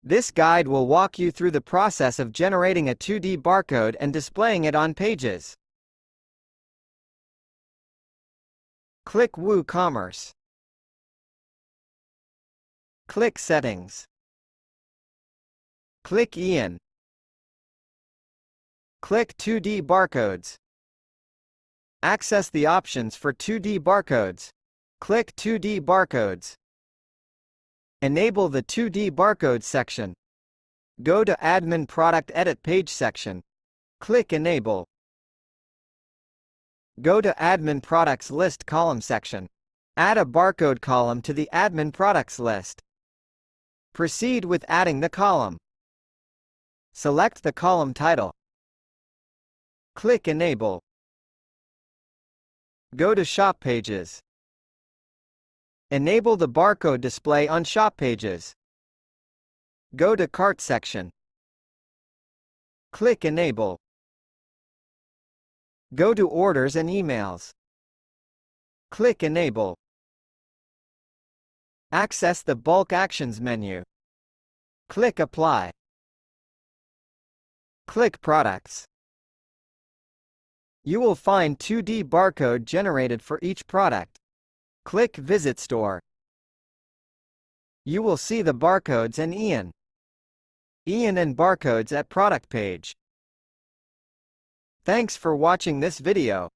This guide will walk you through the process of generating a 2D barcode and displaying it on pages. Click WooCommerce. Click Settings. Click EAN. Click 2D Barcodes. Access the options for 2D barcodes. Click 2D Barcodes. Enable the 2D Barcode section. Go to Admin Product Edit Page section. Click Enable. Go to Admin Products List column section. Add a barcode column to the Admin Products list. Proceed with adding the column. Select the column title. Click Enable. Go to Shop Pages. Enable the barcode display on Shop Pages. Go to Cart section. Click Enable. Go to Orders and Emails. Click Enable. Access the Bulk Actions menu. Click Apply. Click Products. You will find 2D barcode generated for each product. Click Visit Store. You will see the barcodes and EAN and barcodes at product page. Thanks for watching this video.